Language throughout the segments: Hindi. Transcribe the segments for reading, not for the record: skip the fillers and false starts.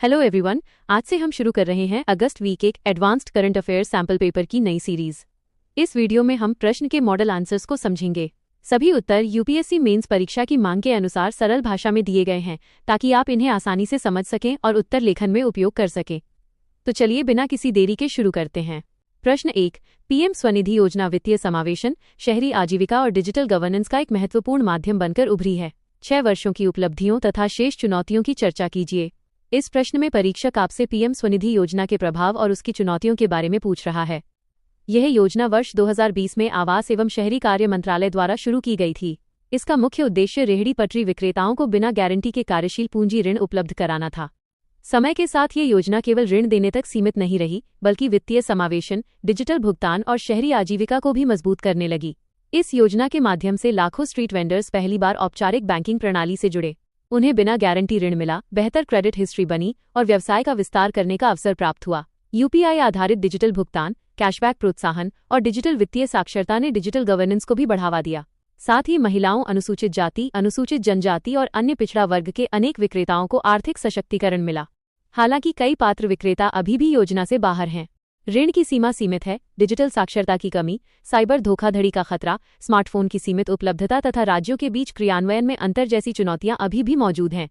हेलो एवरीवन, आज से हम शुरू कर रहे हैं अगस्त वीक एक advanced current affairs sample paper की नई सीरीज। इस वीडियो में हम प्रश्न के मॉडल आंसर्स को समझेंगे। सभी उत्तर यूपीएससी मेंस परीक्षा की मांग के अनुसार सरल भाषा में दिए गए हैं ताकि आप इन्हें आसानी से समझ सकें और उत्तर लेखन में उपयोग कर सकें। तो चलिए बिना किसी देरी के शुरू करते हैं। प्रश्न 1, पीएम स्वनिधि योजना वित्तीय समावेशन, शहरी आजीविका और डिजिटल गवर्नेंस का एक महत्वपूर्ण माध्यम बनकर उभरी है। 6 वर्षों की उपलब्धियों तथा शेष चुनौतियों की चर्चा कीजिए। इस प्रश्न में परीक्षक आपसे पीएम स्वनिधि योजना के प्रभाव और उसकी चुनौतियों के बारे में पूछ रहा है। यह योजना वर्ष 2020 में आवास एवं शहरी कार्य मंत्रालय द्वारा शुरू की गई थी। इसका मुख्य उद्देश्य रेहड़ी पटरी विक्रेताओं को बिना गारंटी के कार्यशील पूंजी ऋण उपलब्ध कराना था। समय के साथ ये योजना केवल ऋण देने तक सीमित नहीं रही, बल्कि वित्तीय समावेशन, डिजिटल भुगतान और शहरी आजीविका को भी मजबूत करने लगी। इस योजना के माध्यम से लाखों स्ट्रीट वेंडर्स पहली बार औपचारिक बैंकिंग प्रणाली से जुड़े। उन्हें बिना गारंटी ऋण मिला, बेहतर क्रेडिट हिस्ट्री बनी और व्यवसाय का विस्तार करने का अवसर प्राप्त हुआ। यूपीआई आधारित डिजिटल भुगतान, कैशबैक प्रोत्साहन और डिजिटल वित्तीय साक्षरता ने डिजिटल गवर्नेंस को भी बढ़ावा दिया। साथ ही महिलाओं, अनुसूचित जाति, अनुसूचित जनजाति और अन्य पिछड़ा वर्ग के अनेक विक्रेताओं को आर्थिक सशक्तिकरण मिला। हालांकि कई पात्र विक्रेता अभी भी योजना से बाहर हैं। ऋण की सीमा सीमित है, डिजिटल साक्षरता की कमी, साइबर धोखाधड़ी का खतरा, स्मार्टफोन की सीमित उपलब्धता तथा राज्यों के बीच क्रियान्वयन में अंतर जैसी चुनौतियां अभी भी मौजूद हैं।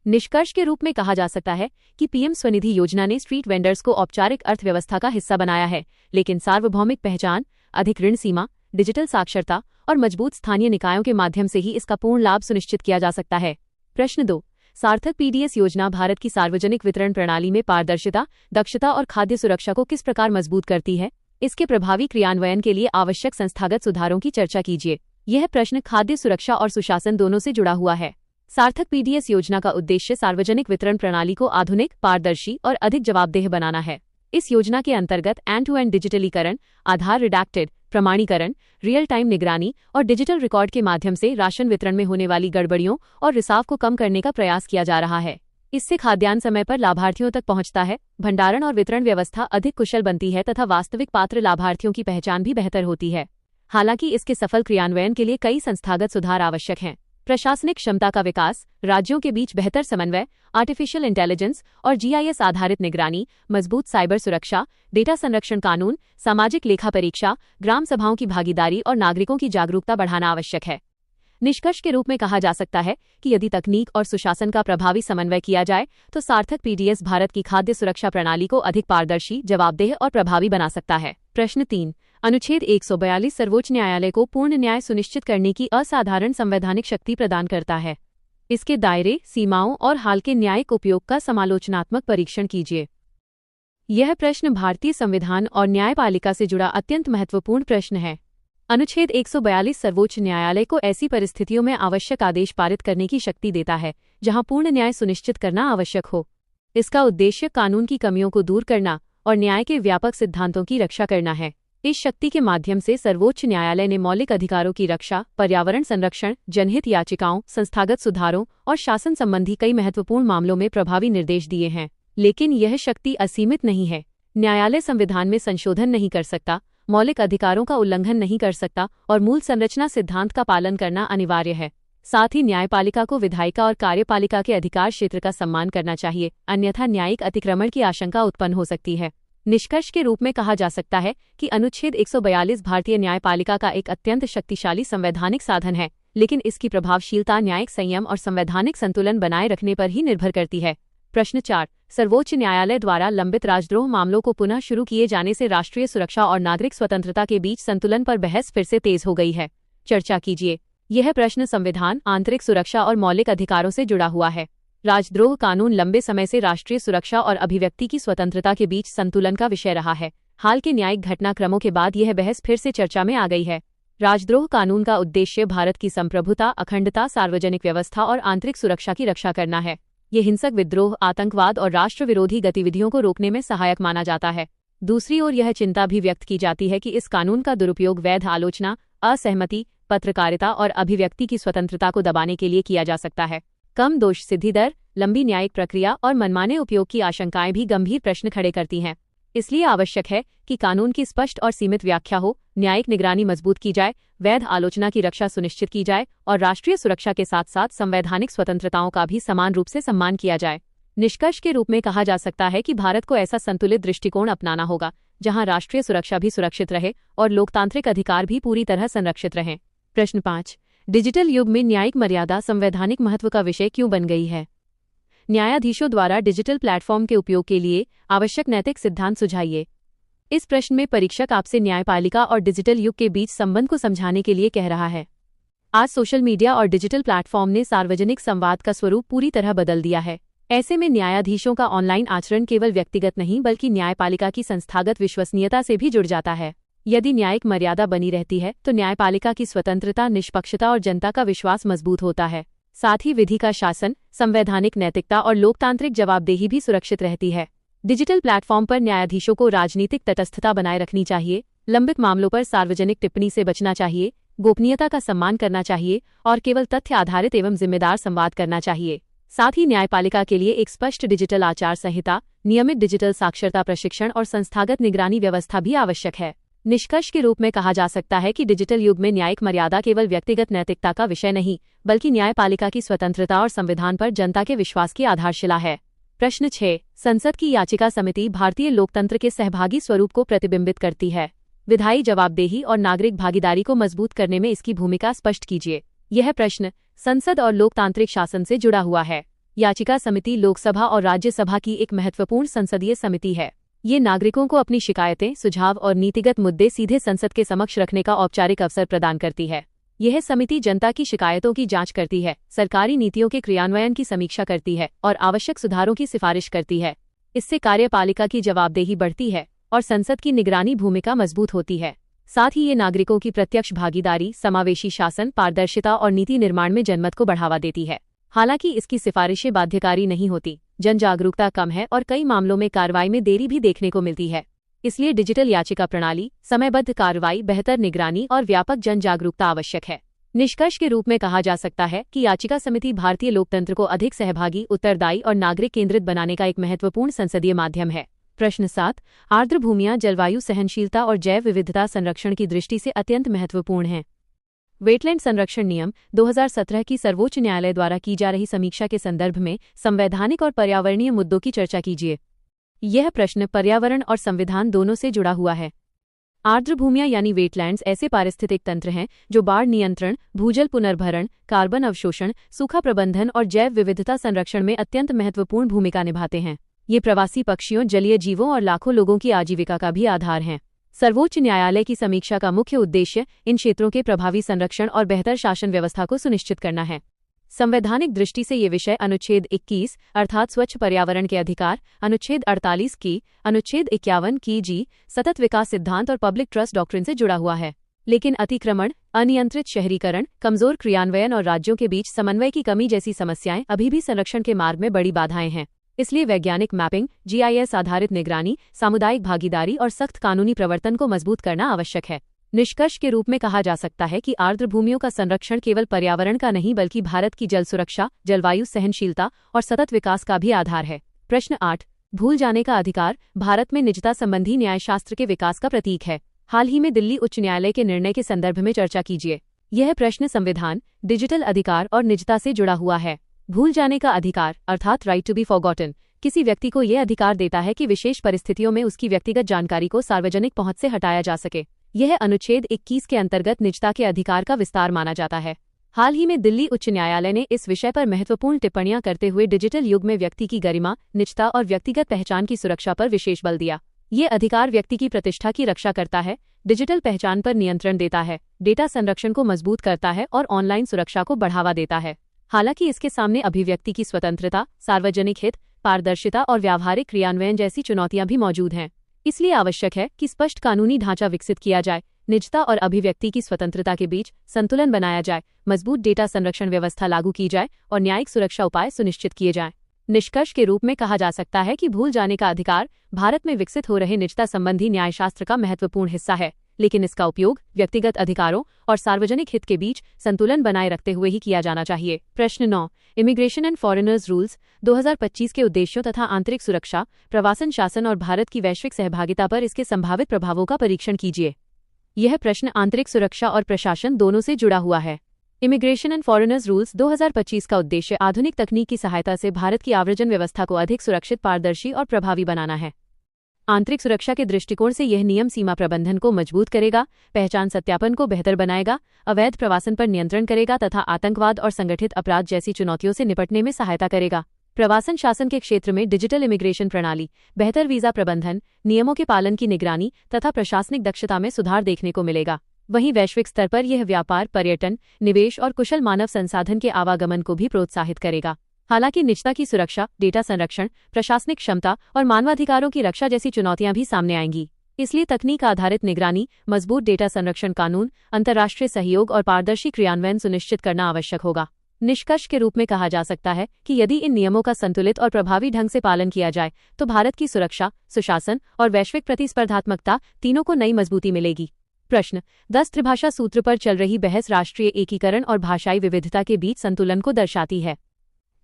निष्कर्ष के रूप में कहा जा सकता है कि पीएम स्वनिधि योजना ने स्ट्रीट वेंडर्स को औपचारिक अर्थव्यवस्था का हिस्सा बनाया है, लेकिन सार्वभौमिक पहचान, अधिक ऋण सीमा, डिजिटल साक्षरता और मजबूत स्थानीय निकायों के माध्यम से ही इसका पूर्ण लाभ सुनिश्चित किया जा सकता है। प्रश्न 2, सार्थक पीडीएस योजना भारत की सार्वजनिक वितरण प्रणाली में पारदर्शिता, दक्षता और खाद्य सुरक्षा को किस प्रकार मजबूत करती है? इसके प्रभावी क्रियान्वयन के लिए आवश्यक संस्थागत सुधारों की चर्चा कीजिए। यह प्रश्न खाद्य सुरक्षा और सुशासन दोनों से जुड़ा हुआ है। सार्थक पीडीएस योजना का उद्देश्य सार्वजनिक वितरण प्रणाली को आधुनिक, पारदर्शी और अधिक जवाबदेह बनाना है। इस योजना के अंतर्गत एंड टू एंड डिजिटलीकरण, आधार रिडैक्टेड प्रमाणीकरण, रियल टाइम निगरानी और डिजिटल रिकॉर्ड के माध्यम से राशन वितरण में होने वाली गड़बड़ियों और रिसाव को कम करने का प्रयास किया जा रहा है। इससे खाद्यान्न समय पर लाभार्थियों तक पहुंचता है, भंडारण और वितरण व्यवस्था अधिक कुशल बनती है तथा वास्तविक पात्र लाभार्थियों की पहचान भी बेहतर होती है। हालांकि इसके सफल क्रियान्वयन के लिए कई संस्थागत सुधार आवश्यक हैं। प्रशासनिक क्षमता का विकास, राज्यों के बीच बेहतर समन्वय, आर्टिफिशियल इंटेलिजेंस और जीआईएस आधारित निगरानी, मजबूत साइबर सुरक्षा, डेटा संरक्षण कानून, सामाजिक लेखा परीक्षा, ग्राम सभाओं की भागीदारी और नागरिकों की जागरूकता बढ़ाना आवश्यक है। निष्कर्ष के रूप में कहा जा सकता है कि यदि तकनीक और सुशासन का प्रभावी समन्वय किया जाए तो सार्थक पीडीएस भारत की खाद्य सुरक्षा प्रणाली को अधिक पारदर्शी, जवाबदेह और प्रभावी बना सकता है। प्रश्न 3, अनुच्छेद 142 सर्वोच्च न्यायालय को पूर्ण न्याय सुनिश्चित करने की असाधारण संवैधानिक शक्ति प्रदान करता है। इसके दायरे, सीमाओं और हाल के न्यायिक उपयोग का समालोचनात्मक परीक्षण कीजिए। यह प्रश्न भारतीय संविधान और न्यायपालिका से जुड़ा अत्यंत महत्वपूर्ण प्रश्न है। अनुच्छेद 142 सर्वोच्च न्यायालय को ऐसी परिस्थितियों में आवश्यक आदेश पारित करने की शक्ति देता है जहां पूर्ण न्याय सुनिश्चित करना आवश्यक हो। इसका उद्देश्य कानून की कमियों को दूर करना और न्याय के व्यापक सिद्धांतों की रक्षा करना है। इस शक्ति के माध्यम से सर्वोच्च न्यायालय ने मौलिक अधिकारों की रक्षा, पर्यावरण संरक्षण, जनहित याचिकाओं, संस्थागत सुधारों और शासन संबंधी कई महत्वपूर्ण मामलों में प्रभावी निर्देश दिए हैं। लेकिन यह शक्ति असीमित नहीं है। न्यायालय संविधान में संशोधन नहीं कर सकता, मौलिक अधिकारों का उल्लंघन नहीं कर सकता और मूल संरचना सिद्धांत का पालन करना अनिवार्य है। साथ ही न्यायपालिका को विधायिका और कार्यपालिका के अधिकार क्षेत्र का सम्मान करना चाहिए, अन्यथा न्यायिक अतिक्रमण की आशंका उत्पन्न हो सकती है। निष्कर्ष के रूप में कहा जा सकता है कि अनुच्छेद 142 भारतीय न्यायपालिका का एक अत्यंत शक्तिशाली संवैधानिक साधन है, लेकिन इसकी प्रभावशीलता न्यायिक संयम और संवैधानिक संतुलन बनाए रखने पर ही निर्भर करती है। प्रश्न 4, सर्वोच्च न्यायालय द्वारा लंबित राजद्रोह मामलों को पुनः शुरू किए जाने से राष्ट्रीय सुरक्षा और नागरिक स्वतंत्रता के बीच संतुलन पर बहस फिर से तेज हो गई है। चर्चा कीजिए। यह प्रश्न संविधान, आंतरिक सुरक्षा और मौलिक अधिकारों से जुड़ा हुआ है। राजद्रोह कानून लंबे समय से राष्ट्रीय सुरक्षा और अभिव्यक्ति की स्वतंत्रता के बीच संतुलन का विषय रहा है। हाल के न्यायिक घटनाक्रमों के बाद यह बहस फिर से चर्चा में आ गई है। राजद्रोह कानून का उद्देश्य भारत की संप्रभुता, अखंडता, सार्वजनिक व्यवस्था और आंतरिक सुरक्षा की रक्षा करना है। ये हिंसक विद्रोह, आतंकवाद और राष्ट्र विरोधी गतिविधियों को रोकने में सहायक माना जाता है। दूसरी ओर यह चिंता भी व्यक्त की जाती है कि इस कानून का दुरुपयोग वैध आलोचना, असहमति, पत्रकारिता और अभिव्यक्ति की स्वतंत्रता को दबाने के लिए किया जा सकता है। कम दोष सिद्धि दर, लंबी न्यायिक प्रक्रिया और मनमाने उपयोग की आशंकाएं भी गंभीर प्रश्न खड़े करती हैं। इसलिए आवश्यक है कि कानून की स्पष्ट और सीमित व्याख्या हो, न्यायिक निगरानी मजबूत की जाए, वैध आलोचना की रक्षा सुनिश्चित की जाए और राष्ट्रीय सुरक्षा के साथ साथ संवैधानिक स्वतंत्रताओं का भी समान रूप से सम्मान किया जाए। निष्कर्ष के रूप में कहा जा सकता है कि भारत को ऐसा संतुलित दृष्टिकोण अपनाना होगा जहां राष्ट्रीय सुरक्षा भी सुरक्षित रहे और लोकतांत्रिक अधिकार भी पूरी तरह संरक्षित रहें। प्रश्न 5। डिजिटल युग में न्यायिक मर्यादा संवैधानिक महत्व का विषय क्यों बन गई है? न्यायाधीशों द्वारा डिजिटल प्लेटफॉर्म के उपयोग के लिए आवश्यक नैतिक सिद्धांत सुझाइए। इस प्रश्न में परीक्षक आपसे न्यायपालिका और डिजिटल युग के बीच संबंध को समझाने के लिए कह रहा है। आज सोशल मीडिया और डिजिटल प्लेटफॉर्म ने सार्वजनिक संवाद का स्वरूप पूरी तरह बदल दिया है। ऐसे में न्यायाधीशों का ऑनलाइन आचरण केवल व्यक्तिगत नहीं बल्कि न्यायपालिका की संस्थागत विश्वसनीयता से भी जुड़ जाता है। यदि न्यायिक मर्यादा बनी रहती है तो न्यायपालिका की स्वतंत्रता, निष्पक्षता और जनता का विश्वास मजबूत होता है। साथ ही विधि का शासन, संवैधानिक नैतिकता और लोकतांत्रिक जवाबदेही भी सुरक्षित रहती है। डिजिटल प्लेटफॉर्म पर न्यायाधीशों को राजनीतिक तटस्थता बनाए रखनी चाहिए, लंबित मामलों पर सार्वजनिक टिप्पणी से बचना चाहिए, गोपनीयता का सम्मान करना चाहिए और केवल तथ्य आधारित एवं जिम्मेदार संवाद करना चाहिए। साथ ही न्यायपालिका के लिए एक स्पष्ट डिजिटल आचार संहिता, नियमित डिजिटल साक्षरता प्रशिक्षण और संस्थागत निगरानी व्यवस्था भी आवश्यक है। निष्कर्ष के रूप में कहा जा सकता है कि डिजिटल युग में न्यायिक मर्यादा केवल व्यक्तिगत नैतिकता का विषय नहीं बल्कि न्यायपालिका की स्वतंत्रता और संविधान पर जनता के विश्वास की आधारशिला है। प्रश्न 6। संसद की याचिका समिति भारतीय लोकतंत्र के सहभागी स्वरूप को प्रतिबिंबित करती है। विधायी जवाबदेही और नागरिक भागीदारी को मजबूत करने में इसकी भूमिका स्पष्ट कीजिए। यह प्रश्न संसद और लोकतांत्रिक शासन से जुड़ा हुआ है। याचिका समिति लोकसभा और राज्यसभा की एक महत्वपूर्ण संसदीय समिति है। ये नागरिकों को अपनी शिकायतें, सुझाव और नीतिगत मुद्दे सीधे संसद के समक्ष रखने का औपचारिक अवसर प्रदान करती है। यह समिति जनता की शिकायतों की जांच करती है, सरकारी नीतियों के क्रियान्वयन की समीक्षा करती है और आवश्यक सुधारों की सिफारिश करती है। इससे कार्यपालिका की जवाबदेही बढ़ती है और संसद की निगरानी भूमिका मजबूत होती है। साथ ही ये नागरिकों की प्रत्यक्ष भागीदारी, समावेशी शासन, पारदर्शिता और नीति निर्माण में जनमत को बढ़ावा देती है। हालांकि इसकी सिफारिशें बाध्यकारी नहीं होती, जन जागरूकता कम है और कई मामलों में कार्रवाई में देरी भी देखने को मिलती है। इसलिए डिजिटल याचिका प्रणाली, समयबद्ध कार्रवाई, बेहतर निगरानी और व्यापक जन जागरूकता आवश्यक है। निष्कर्ष के रूप में कहा जा सकता है कि याचिका समिति भारतीय लोकतंत्र को अधिक सहभागी, उत्तरदायी और नागरिक केंद्रित बनाने का एक महत्वपूर्ण संसदीय माध्यम है। प्रश्न 7। आर्द्र भूमियां जलवायु सहनशीलता और जैव विविधता संरक्षण की दृष्टि से अत्यंत महत्वपूर्ण हैं। वेटलैंड संरक्षण नियम 2017 की सर्वोच्च न्यायालय द्वारा की जा रही समीक्षा के संदर्भ में संवैधानिक और पर्यावरणीय मुद्दों की चर्चा कीजिए। यह प्रश्न पर्यावरण और संविधान दोनों से जुड़ा हुआ है। आर्द्र भूमियां यानी वेटलैंड्स ऐसे पारिस्थितिक तंत्र हैं जो बाढ़ नियंत्रण, भूजल पुनर्भरण, कार्बन अवशोषण, सूखा प्रबंधन और जैव विविधता संरक्षण में अत्यंत महत्वपूर्ण भूमिका निभाते हैं। ये प्रवासी पक्षियों, जलीय जीवों और लाखों लोगों की आजीविका का भी आधार हैं। सर्वोच्च न्यायालय की समीक्षा का मुख्य उद्देश्य इन क्षेत्रों के प्रभावी संरक्षण और बेहतर शासन व्यवस्था को सुनिश्चित करना है। संवैधानिक दृष्टि से ये विषय अनुच्छेद 21 अर्थात स्वच्छ पर्यावरण के अधिकार, अनुच्छेद 48 की, अनुच्छेद 51 की जी, सतत विकास सिद्धांत और पब्लिक ट्रस्ट डॉक्ट्रिन से जुड़ा हुआ है। लेकिन अतिक्रमण, अनियंत्रित शहरीकरण, कमजोर क्रियान्वयन और राज्यों के बीच समन्वय की कमी जैसी समस्याएं अभी भी संरक्षण के मार्ग में बड़ी बाधाएं हैं। इसलिए वैज्ञानिक मैपिंग, GIS आधारित निगरानी, सामुदायिक भागीदारी और सख्त कानूनी प्रवर्तन को मजबूत करना आवश्यक है। निष्कर्ष के रूप में कहा जा सकता है कि आर्द्र भूमियों का संरक्षण केवल पर्यावरण का नहीं बल्कि भारत की जल सुरक्षा, जलवायु सहनशीलता और सतत विकास का भी आधार है। प्रश्न 8। भूल जाने का अधिकार भारत में निजता संबंधी न्यायशास्त्र के विकास का प्रतीक है। हाल ही में दिल्ली उच्च न्यायालय के निर्णय के संदर्भ में चर्चा कीजिए। यह प्रश्न संविधान, डिजिटल अधिकार और निजता से जुड़ा हुआ है। भूल जाने का अधिकार अर्थात राइट टू बी फॉरगॉटन किसी व्यक्ति को यह अधिकार देता है कि विशेष परिस्थितियों में उसकी व्यक्तिगत जानकारी को सार्वजनिक पहुंच से हटाया जा सके। यह अनुच्छेद 21 के अंतर्गत निजता के अधिकार का विस्तार माना जाता है। हाल ही में दिल्ली उच्च न्यायालय ने इस विषय पर महत्वपूर्ण टिप्पणियां करते हुए डिजिटल युग में व्यक्ति की गरिमा, निजता और व्यक्तिगत पहचान की सुरक्षा पर विशेष बल दिया। ये अधिकार व्यक्ति की प्रतिष्ठा की रक्षा करता है, डिजिटल पहचान पर नियंत्रण देता है, डेटा संरक्षण को मजबूत करता है और ऑनलाइन सुरक्षा को बढ़ावा देता है। हालांकि इसके सामने अभिव्यक्ति की स्वतंत्रता, सार्वजनिक हित, पारदर्शिता और व्यावहारिक क्रियान्वयन जैसी चुनौतियां भी मौजूद हैं। इसलिए आवश्यक है कि स्पष्ट कानूनी ढांचा विकसित किया जाए, निजता और अभिव्यक्ति की स्वतंत्रता के बीच संतुलन बनाया जाए, मजबूत डेटा संरक्षण व्यवस्था लागू की जाए और न्यायिक सुरक्षा उपाय सुनिश्चित किए जाएं। निष्कर्ष के रूप में कहा जा सकता है कि भूल जाने का अधिकार भारत में विकसित हो रहे निजता संबंधी न्यायशास्त्र का महत्वपूर्ण हिस्सा है, लेकिन इसका उपयोग व्यक्तिगत अधिकारों और सार्वजनिक हित के बीच संतुलन बनाए रखते हुए ही किया जाना चाहिए। प्रश्न 9। इमिग्रेशन एंड फॉरेनर्स रूल्स 2025 के उद्देश्यों तथा आंतरिक सुरक्षा, प्रवासन शासन और भारत की वैश्विक सहभागिता पर इसके संभावित प्रभावों का परीक्षण कीजिए। यह प्रश्न आंतरिक सुरक्षा और प्रशासन दोनों से जुड़ा हुआ है। इमिग्रेशन एंड फॉरेनर्स रूल्स 2025 का उद्देश्य आधुनिक तकनीक की सहायता से भारत की आव्रजन व्यवस्था को अधिक सुरक्षित, पारदर्शी और प्रभावी बनाना है। आंतरिक सुरक्षा के दृष्टिकोण से यह नियम सीमा प्रबंधन को मजबूत करेगा, पहचान सत्यापन को बेहतर बनाएगा, अवैध प्रवासन पर नियंत्रण करेगा तथा आतंकवाद और संगठित अपराध जैसी चुनौतियों से निपटने में सहायता करेगा। प्रवासन शासन के क्षेत्र में डिजिटल इमिग्रेशन प्रणाली, बेहतर वीजा प्रबंधन, नियमों के पालन की निगरानी तथा प्रशासनिक दक्षता में सुधार देखने को मिलेगा। वहीं वैश्विक स्तर पर यह व्यापार, पर्यटन, निवेश और कुशल मानव संसाधन के आवागमन को भी प्रोत्साहित करेगा। हालांकि निजता की सुरक्षा, डेटा संरक्षण, प्रशासनिक क्षमता और मानवाधिकारों की रक्षा जैसी चुनौतियां भी सामने आएंगी। इसलिए तकनीक आधारित निगरानी, मजबूत डेटा संरक्षण कानून, अंतर्राष्ट्रीय सहयोग और पारदर्शी क्रियान्वयन सुनिश्चित करना आवश्यक होगा। निष्कर्ष के रूप में कहा जा सकता है कि यदि इन नियमों का संतुलित और प्रभावी ढंग से पालन किया जाए तो भारत की सुरक्षा, सुशासन और वैश्विक प्रतिस्पर्धात्मकता तीनों को नई मजबूती मिलेगी। प्रश्न 10 त्रिभाषा सूत्र पर चल रही बहस राष्ट्रीय एकीकरण और भाषाई विविधता के बीच संतुलन को दर्शाती है।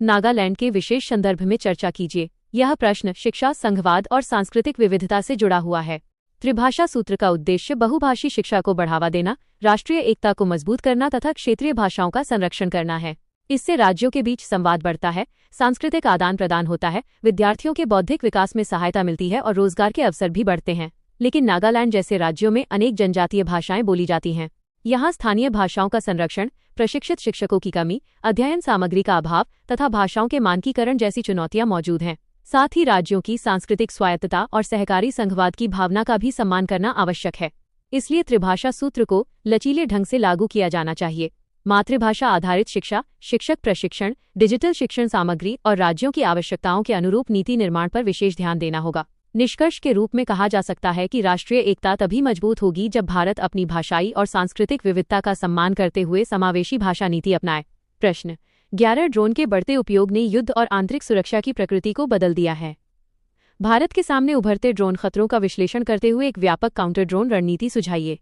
नागालैंड के विशेष संदर्भ में चर्चा कीजिए। यह प्रश्न शिक्षा, संघवाद और सांस्कृतिक विविधता से जुड़ा हुआ है। त्रिभाषा सूत्र का उद्देश्य बहुभाषी शिक्षा को बढ़ावा देना, राष्ट्रीय एकता को मजबूत करना तथा क्षेत्रीय भाषाओं का संरक्षण करना है। इससे राज्यों के बीच संवाद बढ़ता है, सांस्कृतिक आदान प्रदान होता है, विद्यार्थियों के बौद्धिक विकास में सहायता मिलती है और रोजगार के अवसर भी बढ़ते हैं। लेकिन नागालैंड जैसे राज्यों में अनेक जनजातीय भाषाएं बोली जाती हैं। यहाँ स्थानीय भाषाओं का संरक्षण, प्रशिक्षित शिक्षकों की कमी, अध्ययन सामग्री का अभाव तथा भाषाओं के मानकीकरण जैसी चुनौतियां मौजूद हैं। साथ ही राज्यों की सांस्कृतिक स्वायत्तता और सहकारी संघवाद की भावना का भी सम्मान करना आवश्यक है। इसलिए त्रिभाषा सूत्र को लचीले ढंग से लागू किया जाना चाहिए। मातृभाषा आधारित शिक्षा, शिक्षक प्रशिक्षण, डिजिटल शिक्षण सामग्री और राज्यों की आवश्यकताओं के अनुरूप नीति निर्माण पर विशेष ध्यान देना होगा। निष्कर्ष के रूप में कहा जा सकता है कि राष्ट्रीय एकता तभी मजबूत होगी जब भारत अपनी भाषाई और सांस्कृतिक विविधता का सम्मान करते हुए समावेशी भाषा नीति अपनाए। प्रश्न 11 ड्रोन के बढ़ते उपयोग ने युद्ध और आंतरिक सुरक्षा की प्रकृति को बदल दिया है। भारत के सामने उभरते ड्रोन खतरों का विश्लेषण करते हुए एक व्यापक काउंटर ड्रोन रणनीति सुझाइए।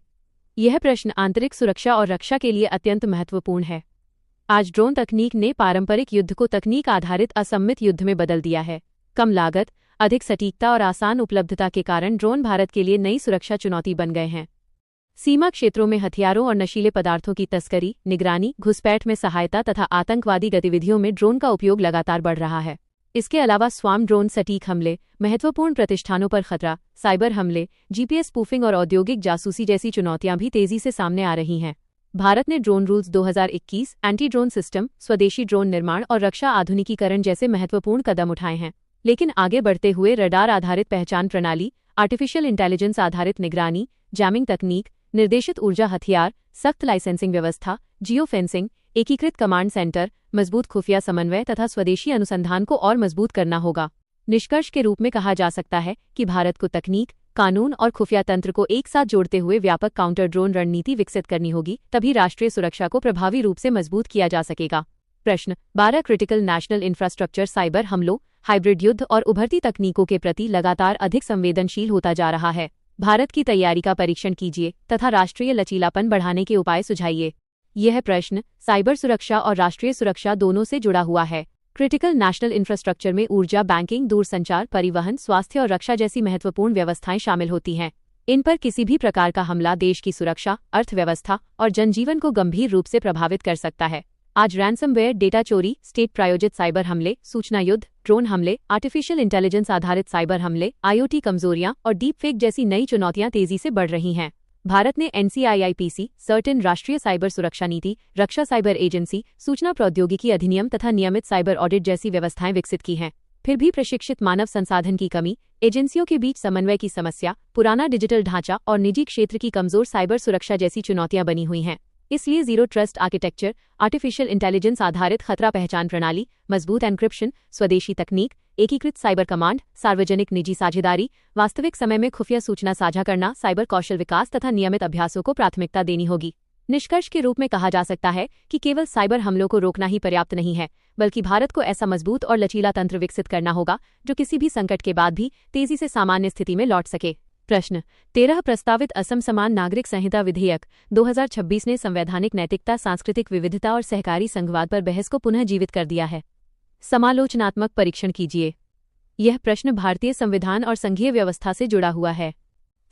यह प्रश्न आंतरिक सुरक्षा और रक्षा के लिए अत्यंत महत्वपूर्ण है। आज ड्रोन तकनीक ने पारंपरिक युद्ध को तकनीक आधारित असममित युद्ध में बदल दिया है। कम लागत, अधिक सटीकता और आसान उपलब्धता के कारण ड्रोन भारत के लिए नई सुरक्षा चुनौती बन गए हैं। सीमा क्षेत्रों में हथियारों और नशीले पदार्थों की तस्करी, निगरानी, घुसपैठ में सहायता तथा आतंकवादी गतिविधियों में ड्रोन का उपयोग लगातार बढ़ रहा है। इसके अलावा स्वार्म ड्रोन सटीक हमले, महत्वपूर्ण प्रतिष्ठानों पर खतरा, साइबर हमले, जीपीएस स्पूफिंग और औद्योगिक जासूसी जैसी चुनौतियां भी तेजी से सामने आ रही हैं। भारत ने drone rules 2021, anti drone system, स्वदेशी ड्रोन निर्माण और रक्षा आधुनिकीकरण जैसे महत्वपूर्ण कदम उठाए हैं। लेकिन आगे बढ़ते हुए रडार आधारित पहचान प्रणाली, आर्टिफिशियल इंटेलिजेंस आधारित निगरानी, जैमिंग तकनीक, निर्देशित ऊर्जा हथियार, सख्त लाइसेंसिंग व्यवस्था, जियो फेंसिंग, एकीकृत कमांड सेंटर, मजबूत खुफिया समन्वय तथा स्वदेशी अनुसंधान को और मजबूत करना होगा। निष्कर्ष के रूप में कहा जा सकता है कि भारत को तकनीक, कानून और खुफिया तंत्र को एक साथ जोड़ते हुए व्यापक काउंटर ड्रोन रणनीति विकसित करनी होगी, तभी राष्ट्रीय सुरक्षा को प्रभावी रूप से मजबूत किया जा सकेगा। प्रश्न 12 क्रिटिकल नेशनल इंफ्रास्ट्रक्चर साइबर हमलों, हाइब्रिड युद्ध और उभरती तकनीकों के प्रति लगातार अधिक संवेदनशील होता जा रहा है। भारत की तैयारी का परीक्षण कीजिए तथा राष्ट्रीय लचीलापन बढ़ाने के उपाय सुझाइए। यह प्रश्न साइबर सुरक्षा और राष्ट्रीय सुरक्षा दोनों से जुड़ा हुआ है। क्रिटिकल नेशनल इंफ्रास्ट्रक्चर में ऊर्जा, बैंकिंग, दूरसंचार, परिवहन, स्वास्थ्य और रक्षा जैसी महत्वपूर्ण व्यवस्थाएं शामिल होती हैं। इन पर किसी भी प्रकार का हमला देश की सुरक्षा, अर्थव्यवस्था और जनजीवन को गंभीर रूप से प्रभावित कर सकता है। आज रैंसमवेयर, डेटा चोरी, स्टेट प्रायोजित साइबर हमले, सूचना युद्ध, ड्रोन हमले, आर्टिफिशियल इंटेलिजेंस आधारित साइबर हमले, आईओटी कमजोरियां और डीप फेक जैसी नई चुनौतियां तेजी से बढ़ रही हैं। भारत ने NCIIPC, सर्टेन राष्ट्रीय साइबर सुरक्षा नीति, रक्षा साइबर एजेंसी, सूचना प्रौद्योगिकी अधिनियम तथा नियमित साइबर ऑडिट जैसी व्यवस्थाएं विकसित की हैं। फिर भी प्रशिक्षित मानव संसाधन की कमी, एजेंसियों के बीच समन्वय की समस्या, पुराना डिजिटल ढांचा और निजी क्षेत्र की कमजोर साइबर सुरक्षा जैसी चुनौतियां बनी हुई हैं। इसलिए zero trust architecture, artificial intelligence आधारित खतरा पहचान प्रणाली, मजबूत एन्क्रिप्शन, स्वदेशी तकनीक, एकीकृत साइबर कमांड, सार्वजनिक निजी साझेदारी, वास्तविक समय में खुफिया सूचना साझा करना, साइबर कौशल विकास तथा नियमित अभ्यासों को प्राथमिकता देनी होगी। निष्कर्ष के रूप में कहा जा सकता है कि केवल साइबर हमलों को रोकना ही पर्याप्त नहीं है, बल्कि भारत को ऐसा मजबूत और लचीला तंत्र विकसित करना होगा जो किसी भी संकट के बाद भी तेजी से सामान्य स्थिति में लौट सके। प्रश्न 13 प्रस्तावित असम समान नागरिक संहिता विधेयक 2026 ने संवैधानिक नैतिकता, सांस्कृतिक विविधता और सहकारी संघवाद पर बहस को पुनः जीवित कर दिया है। समालोचनात्मक परीक्षण कीजिए। यह प्रश्न भारतीय संविधान और संघीय व्यवस्था से जुड़ा हुआ है।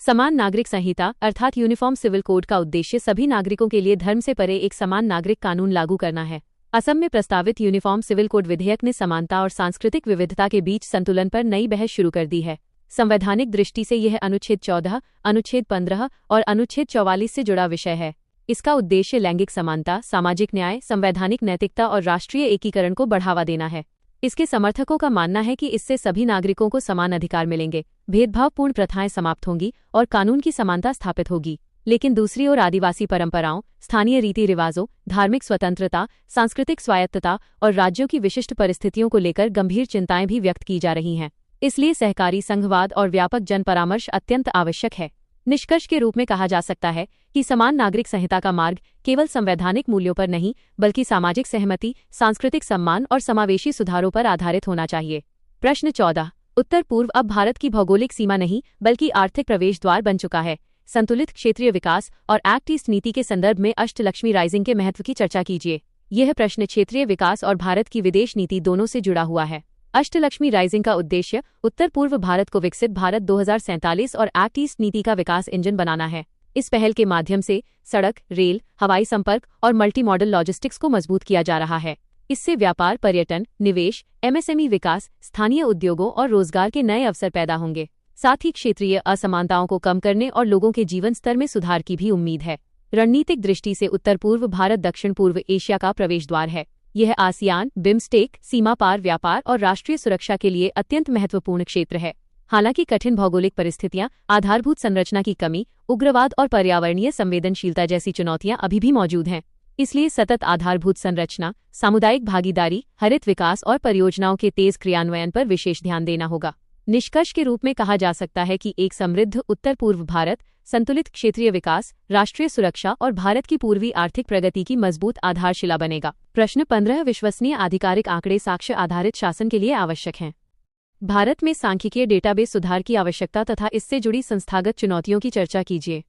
समान नागरिक संहिता अर्थात यूनिफॉर्म सिविल कोड का उद्देश्य सभी नागरिकों के लिए धर्म से परे एक समान नागरिक कानून लागू करना है। असम में प्रस्तावित यूनिफॉर्म सिविल कोड विधेयक ने समानता और सांस्कृतिक विविधता के बीच संतुलन पर नई बहस शुरू कर दी है। संवैधानिक दृष्टि से यह अनुच्छेद 14, अनुच्छेद 15 और अनुच्छेद 44 से जुड़ा विषय है। इसका उद्देश्य लैंगिक समानता, सामाजिक न्याय, संवैधानिक नैतिकता और राष्ट्रीय एकीकरण को बढ़ावा देना है। इसके समर्थकों का मानना है कि इससे सभी नागरिकों को समान अधिकार मिलेंगे, भेदभावपूर्ण प्रथाएं समाप्त होंगी और कानून की समानता स्थापित होगी। लेकिन दूसरी ओर आदिवासी परंपराओं, स्थानीय रीति रिवाजों, धार्मिक स्वतंत्रता, सांस्कृतिक स्वायत्तता और राज्यों की विशिष्ट परिस्थितियों को लेकर गंभीर चिंताएं भी व्यक्त की जा रही हैं। इसलिए सहकारी संघवाद और व्यापक जन परामर्श अत्यंत आवश्यक है। निष्कर्ष के रूप में कहा जा सकता है कि समान नागरिक संहिता का मार्ग केवल संवैधानिक मूल्यों पर नहीं बल्कि सामाजिक सहमति, सांस्कृतिक सम्मान और समावेशी सुधारों पर आधारित होना चाहिए। प्रश्न 14। उत्तर पूर्व अब भारत की भौगोलिक सीमा नहीं बल्कि आर्थिक प्रवेश द्वार बन चुका है। संतुलित क्षेत्रीय विकास और एक्ट ईस्ट नीति के संदर्भ में अष्टलक्ष्मी राइजिंग के महत्व की चर्चा कीजिए। यह प्रश्न क्षेत्रीय विकास और भारत की विदेश नीति दोनों से जुड़ा हुआ है। अष्टलक्ष्मी राइजिंग का उद्देश्य उत्तर पूर्व भारत को विकसित भारत 2047 और एक्ट ईस्ट नीति का विकास इंजन बनाना है। इस पहल के माध्यम से सड़क, रेल, हवाई संपर्क और मल्टी मॉडल लॉजिस्टिक्स को मजबूत किया जा रहा है। इससे व्यापार, पर्यटन, निवेश, एमएसएमई विकास, स्थानीय उद्योगों और रोजगार के नए अवसर पैदा होंगे। साथ ही क्षेत्रीय असमानताओं को कम करने और लोगों के जीवन स्तर में सुधार की भी उम्मीद है। रणनीतिक दृष्टि से उत्तर पूर्व भारत दक्षिण पूर्व एशिया का प्रवेश द्वार है। यह आसियान, बिम्स्टेक, सीमा पार व्यापार और राष्ट्रीय सुरक्षा के लिए अत्यंत महत्वपूर्ण क्षेत्र है। हालांकि कठिन भौगोलिक परिस्थितियां, आधारभूत संरचना की कमी, उग्रवाद और पर्यावरणीय संवेदनशीलता जैसी चुनौतियां अभी भी मौजूद हैं। इसलिए सतत आधारभूत संरचना, सामुदायिक भागीदारी, हरित विकास और परियोजनाओं के तेज क्रियान्वयन पर विशेष ध्यान देना होगा। निष्कर्ष के रूप में कहा जा सकता है कि एक समृद्ध उत्तर पूर्व भारत, संतुलित क्षेत्रीय विकास, राष्ट्रीय सुरक्षा और भारत की पूर्वी आर्थिक प्रगति की मजबूत आधारशिला बनेगा। प्रश्न 15। विश्वसनीय आधिकारिक आंकड़े साक्ष्य आधारित शासन के लिए आवश्यक हैं। भारत में सांख्यिकीय डेटाबेस सुधार की आवश्यकता तथा इससे जुड़ी संस्थागत चुनौतियों की चर्चा कीजिए।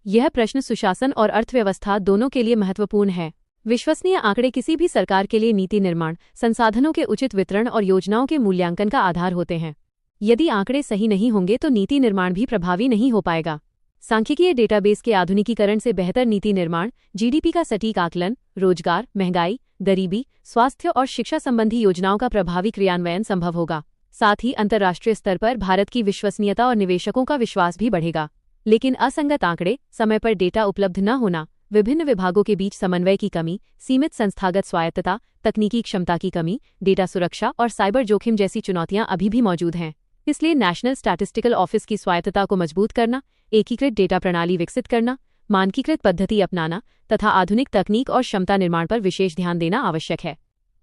यह प्रश्न सुशासन और अर्थव्यवस्था दोनों के लिए महत्वपूर्ण है। विश्वसनीय आंकड़े किसी भी सरकार के लिए नीति निर्माण, संसाधनों के उचित वितरण और योजनाओं के मूल्यांकन का आधार होते हैं। यदि आंकड़े सही नहीं होंगे तो नीति निर्माण भी प्रभावी नहीं हो पाएगा। सांख्यिकीय डेटाबेस के आधुनिकीकरण से बेहतर नीति निर्माण, जीडीपी का सटीक आकलन, रोजगार, महंगाई, गरीबी, स्वास्थ्य और शिक्षा संबंधी योजनाओं का प्रभावी क्रियान्वयन संभव होगा। साथ ही अंतर्राष्ट्रीय स्तर पर भारत की विश्वसनीयता और निवेशकों का विश्वास भी बढ़ेगा। लेकिन असंगत आंकड़े, समय पर डेटा उपलब्ध न होना, विभिन्न विभागों के बीच समन्वय की कमी, सीमित संस्थागत स्वायत्तता, तकनीकी क्षमता की कमी, डेटा सुरक्षा और साइबर जोखिम जैसी चुनौतियां अभी भी मौजूद हैं। इसलिए नेशनल स्टैटिस्टिकल ऑफिस की स्वायत्तता को मजबूत करना, एकीकृत डेटा प्रणाली विकसित करना, मानकीकृत पद्धति अपनाना तथा आधुनिक तकनीक और क्षमता निर्माण पर विशेष ध्यान देना आवश्यक है।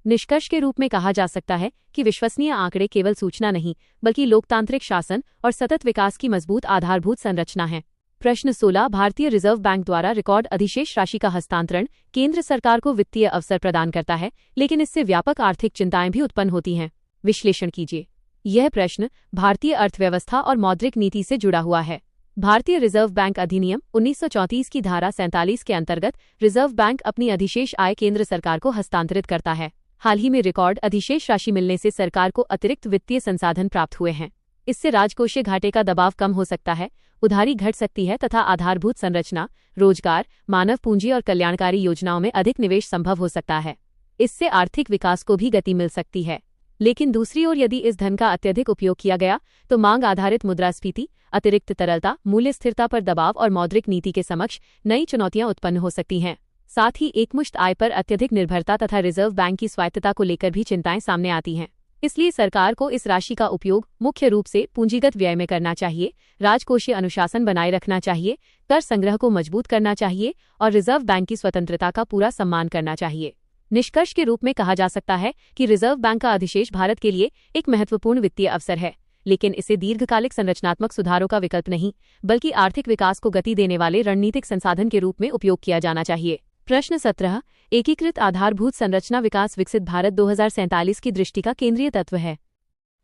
निष्कर्ष के रूप में कहा जा सकता है कि विश्वसनीय आंकड़े केवल सूचना नहीं बल्कि लोकतांत्रिक शासन और सतत विकास की मजबूत आधारभूत संरचना है। प्रश्न 16। भारतीय रिजर्व बैंक द्वारा रिकॉर्ड अधिशेष राशि का हस्तांतरण केंद्र सरकार को वित्तीय अवसर प्रदान करता है, लेकिन इससे व्यापक आर्थिक चिंताएं भी उत्पन्न होती हैं। विश्लेषण कीजिए। यह प्रश्न भारतीय अर्थव्यवस्था और मौद्रिक नीति से जुड़ा हुआ है। भारतीय रिजर्व बैंक अधिनियम 1934 की धारा 47 के अंतर्गत रिजर्व बैंक अपनी अधिशेष आय केंद्र सरकार को हस्तांतरित करता है। हाल ही में रिकॉर्ड अधिशेष राशि मिलने से सरकार को अतिरिक्त वित्तीय संसाधन प्राप्त हुए हैं। इससे राजकोषीय घाटे का दबाव कम हो सकता है, उधारी घट सकती है तथा आधारभूत संरचना, रोजगार, मानव पूंजी और कल्याणकारी योजनाओं में अधिक निवेश संभव हो सकता है। इससे आर्थिक विकास को भी गति मिल सकती है। लेकिन दूसरी ओर यदि इस धन का अत्यधिक उपयोग किया गया तो मांग आधारित मुद्रास्फीति, अतिरिक्त तरलता, मूल्य स्थिरता पर दबाव और मौद्रिक नीति के समक्ष नई चुनौतियां उत्पन्न हो सकती हैं। साथ ही एकमुश्त आय पर अत्यधिक निर्भरता तथा रिजर्व बैंक की स्वायत्तता को लेकर भी चिंताएं सामने आती हैं। इसलिए सरकार को इस राशि का उपयोग मुख्य रूप से पूंजीगत व्यय में करना चाहिए, राजकोषीय अनुशासन बनाए रखना चाहिए, कर संग्रह को मजबूत करना चाहिए और रिजर्व बैंक की स्वतंत्रता का पूरा सम्मान करना चाहिए। निष्कर्ष के रूप में कहा जा सकता है कि रिजर्व बैंक का अधिशेष भारत के लिए एक महत्वपूर्ण वित्तीय अवसर है, लेकिन इसे दीर्घकालिक संरचनात्मक सुधारों का विकल्प नहीं बल्कि आर्थिक विकास को गति देने वाले रणनीतिक संसाधन के रूप में उपयोग किया जाना चाहिए। प्रश्न 17। एकीकृत आधारभूत संरचना विकास विकसित भारत 2047 की दृष्टि का केंद्रीय तत्व है।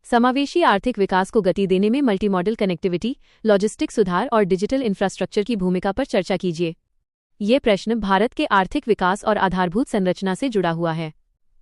समावेशी आर्थिक विकास को गति देने में मल्टी मॉडल कनेक्टिविटी, लॉजिस्टिक सुधार और डिजिटल इंफ्रास्ट्रक्चर की भूमिका पर चर्चा कीजिए। ये प्रश्न भारत के आर्थिक विकास और आधारभूत संरचना से जुड़ा हुआ है।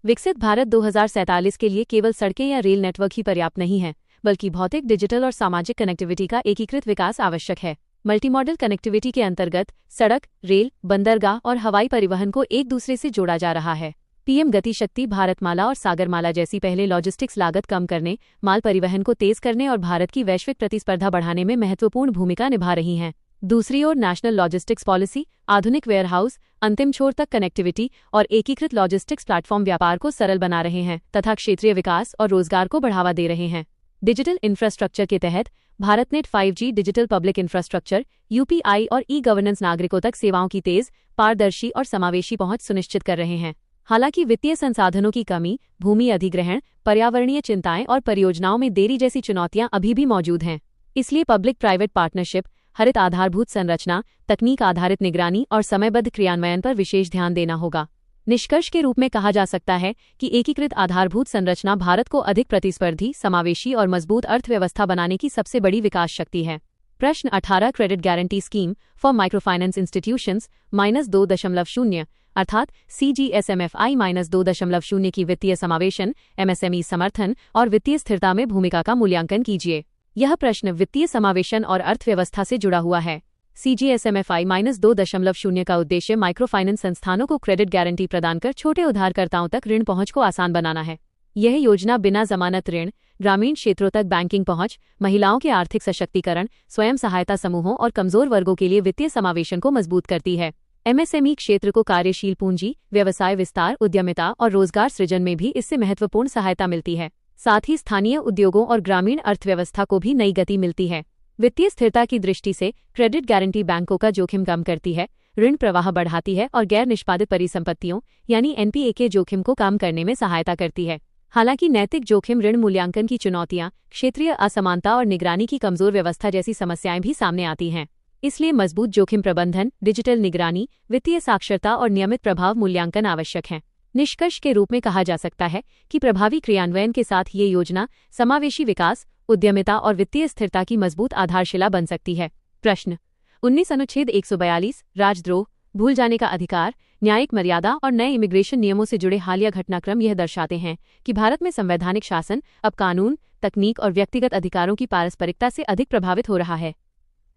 विकसित भारत 2047 के लिए केवल सड़कें या रेल नेटवर्क ही पर्याप्त नहीं है, बल्कि भौतिक, डिजिटल और सामाजिक कनेक्टिविटी का एकीकृत विकास आवश्यक है। मल्टीमॉडल कनेक्टिविटी के अंतर्गत सड़क, रेल, बंदरगाह और हवाई परिवहन को एक दूसरे से जोड़ा जा रहा है। पीएम गति शक्ति, भारतमाला और सागरमाला जैसी पहले लॉजिस्टिक्स लागत कम करने, माल परिवहन को तेज करने और भारत की वैश्विक प्रतिस्पर्धा बढ़ाने में महत्वपूर्ण भूमिका निभा रही हैं। दूसरी ओर नेशनल लॉजिस्टिक्स पॉलिसी, आधुनिक वेयरहाउस, अंतिम छोर तक कनेक्टिविटी और एकीकृत लॉजिस्टिक्स प्लेटफॉर्म व्यापार को सरल बना रहे हैं तथा क्षेत्रीय विकास और रोजगार को बढ़ावा दे रहे हैं। डिजिटल इंफ्रास्ट्रक्चर के तहत BharatNet 5G digital public infrastructure, UPI और ई-गवर्नेंस नागरिकों तक सेवाओं की तेज, पारदर्शी और समावेशी पहुंच सुनिश्चित कर रहे हैं। हालांकि वित्तीय संसाधनों की कमी, भूमि अधिग्रहण, पर्यावरणीय चिंताएं और परियोजनाओं में देरी जैसी चुनौतियां अभी भी मौजूद हैं। इसलिए पब्लिक प्राइवेट पार्टनरशिप, हरित आधारभूत संरचना, तकनीक आधारित निगरानी और समयबद्ध क्रियान्वयन पर विशेष ध्यान देना होगा। निष्कर्ष के रूप में कहा जा सकता है कि एकीकृत आधारभूत संरचना भारत को अधिक प्रतिस्पर्धी, समावेशी और मजबूत अर्थव्यवस्था बनाने की सबसे बड़ी विकास शक्ति है। प्रश्न 18 credit guarantee scheme for microfinance institutions -2.0 अर्थात CGSMFI -2.0 की वित्तीय समावेशन, MSME समर्थन और वित्तीय स्थिरता में भूमिका का मूल्यांकन कीजिए। यह प्रश्न वित्तीय समावेशन और अर्थव्यवस्था से जुड़ा हुआ है। CGSMFI -2.0 का उद्देश्य माइक्रोफाइनेंस संस्थानों को क्रेडिट गारंटी प्रदान कर छोटे उधारकर्ताओं तक ऋण पहुंच को आसान बनाना है। यह योजना बिना जमानत ऋण, ग्रामीण क्षेत्रों तक बैंकिंग पहुंच, महिलाओं के आर्थिक सशक्तिकरण, स्वयं सहायता समूहों और कमजोर वर्गों के लिए वित्तीय समावेशन को मजबूत करती है। MSME क्षेत्र को कार्यशील पूंजी, व्यवसाय विस्तार, उद्यमिता और रोजगार सृजन में भी इससे महत्वपूर्ण सहायता मिलती है। साथ ही स्थानीय उद्योगों और ग्रामीण अर्थव्यवस्था को भी नई गति मिलती है। वित्तीय स्थिरता की दृष्टि से क्रेडिट गारंटी बैंकों का जोखिम कम करती है, ऋण प्रवाह बढ़ाती है और गैर निष्पादित परिसंपत्तियों यानी NPA के जोखिम को कम करने में सहायता करती है। हालांकि नैतिक जोखिम, ऋण मूल्यांकन की चुनौतियां, क्षेत्रीय असमानता और निगरानी की कमजोर व्यवस्था जैसी समस्याएं भी सामने आती हैं। इसलिए मजबूत जोखिम प्रबंधन, डिजिटल निगरानी, वित्तीय साक्षरता और नियमित प्रभाव मूल्यांकन आवश्यक है। निष्कर्ष के रूप में कहा जा सकता है कि प्रभावी क्रियान्वयन के साथ ये योजना समावेशी विकास, उद्यमिता और वित्तीय स्थिरता की मजबूत आधारशिला बन सकती है। प्रश्न 19 अनुच्छेद 142 राजद्रोह, भूल जाने का अधिकार, न्यायिक मर्यादा और नए इमिग्रेशन नियमों से जुड़े हालिया घटनाक्रम यह दर्शाते हैं कि भारत में संवैधानिक शासन अब कानून, तकनीक और व्यक्तिगत अधिकारों की पारस्परिकता से अधिक प्रभावित हो रहा है।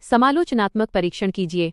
समालोचनात्मक परीक्षण कीजिए।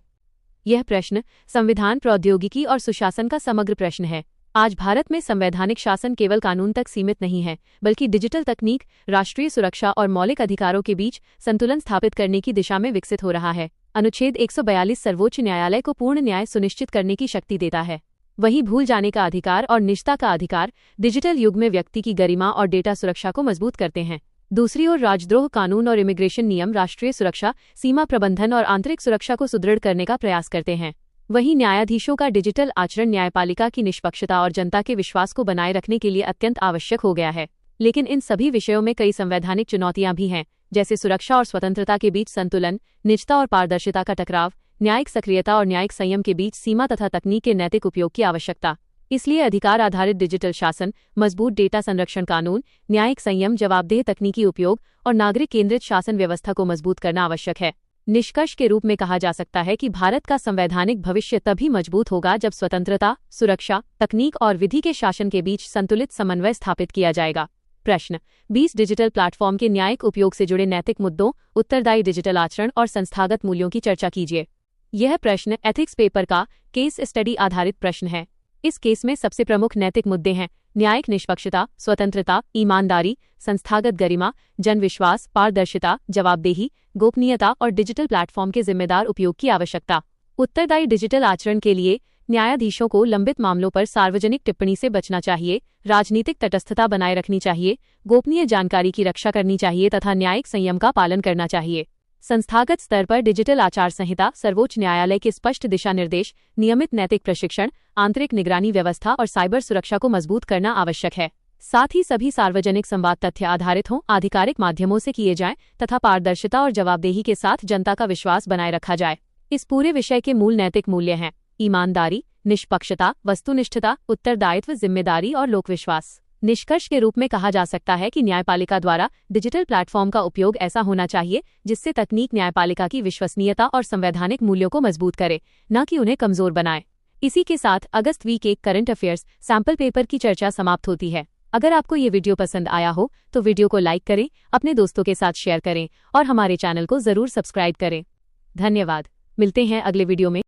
यह प्रश्न संविधान, प्रौद्योगिकी और सुशासन का समग्र प्रश्न है। आज भारत में संवैधानिक शासन केवल कानून तक सीमित नहीं है, बल्कि डिजिटल तकनीक, राष्ट्रीय सुरक्षा और मौलिक अधिकारों के बीच संतुलन स्थापित करने की दिशा में विकसित हो रहा है। अनुच्छेद 142 सर्वोच्च न्यायालय को पूर्ण न्याय सुनिश्चित करने की शक्ति देता है। वहीं भूल जाने का अधिकार और निजता का अधिकार डिजिटल युग में व्यक्ति की गरिमा और डेटा सुरक्षा को मजबूत करते हैं। दूसरी ओर राजद्रोह कानून और इमिग्रेशन नियम राष्ट्रीय सुरक्षा, सीमा प्रबंधन और आंतरिक सुरक्षा को सुदृढ़ करने का प्रयास करते हैं। वहीं न्यायाधीशों का डिजिटल आचरण न्यायपालिका की निष्पक्षता और जनता के विश्वास को बनाए रखने के लिए अत्यंत आवश्यक हो गया है। लेकिन इन सभी विषयों में कई संवैधानिक चुनौतियां भी हैं, जैसे सुरक्षा और स्वतंत्रता के बीच संतुलन, निजता और पारदर्शिता का टकराव, न्यायिक सक्रियता और न्यायिक संयम के बीच सीमा तथा तकनीक के नैतिक उपयोग की आवश्यकता। इसलिए अधिकार आधारित डिजिटल शासन, मजबूत डेटा संरक्षण कानून, न्यायिक संयम, जवाबदेह तकनीकी उपयोग और नागरिक केंद्रित शासन व्यवस्था को मजबूत करना आवश्यक है। निष्कर्ष के रूप में कहा जा सकता है कि भारत का संवैधानिक भविष्य तभी मजबूत होगा जब स्वतंत्रता, सुरक्षा, तकनीक और विधि के शासन के बीच संतुलित समन्वय स्थापित किया जाएगा। प्रश्न 20 डिजिटल प्लेटफॉर्म के न्यायिक उपयोग से जुड़े नैतिक मुद्दों, उत्तरदायी डिजिटल आचरण और संस्थागत मूल्यों की चर्चा कीजिए। यह प्रश्न एथिक्स पेपर का केस स्टडी आधारित प्रश्न है। इस केस में सबसे प्रमुख नैतिक मुद्दे हैं न्यायिक निष्पक्षता, स्वतंत्रता, ईमानदारी, संस्थागत गरिमा, जनविश्वास, पारदर्शिता, जवाबदेही, गोपनीयता और डिजिटल प्लेटफॉर्म के जिम्मेदार उपयोग की आवश्यकता। उत्तरदायी डिजिटल आचरण के लिए न्यायाधीशों को लंबित मामलों पर सार्वजनिक टिप्पणी से बचना चाहिए, राजनीतिक तटस्थता बनाए रखनी चाहिए, गोपनीय जानकारी की रक्षा करनी चाहिए तथा न्यायिक संयम का पालन करना चाहिए। संस्थागत स्तर पर डिजिटल आचार संहिता, सर्वोच्च न्यायालय के स्पष्ट दिशा निर्देश, नियमित नैतिक प्रशिक्षण, आंतरिक निगरानी व्यवस्था और साइबर सुरक्षा को मजबूत करना आवश्यक है। साथ ही सभी सार्वजनिक संवाद तथ्य आधारित हों, आधिकारिक माध्यमों से किए जाएं तथा पारदर्शिता और जवाबदेही के साथ जनता का विश्वास बनाए रखा जाए। इस पूरे विषय के मूल नैतिक मूल्य हैं ईमानदारी, निष्पक्षता, वस्तुनिष्ठता, उत्तरदायित्व, जिम्मेदारी और लोकविश्वास। निष्कर्ष के रूप में कहा जा सकता है कि न्यायपालिका द्वारा डिजिटल प्लेटफॉर्म का उपयोग ऐसा होना चाहिए जिससे तकनीक न्यायपालिका की विश्वसनीयता और संवैधानिक मूल्यों को मजबूत करे, न कि उन्हें कमजोर बनाए। इसी के साथ अगस्त week 1 current affairs sample paper की चर्चा समाप्त होती है। अगर आपको ये वीडियो पसंद आया हो तो वीडियो को लाइक करें, अपने दोस्तों के साथ शेयर करें और हमारे चैनल को जरूर सब्सक्राइब करें। धन्यवाद। मिलते हैं अगले वीडियो में।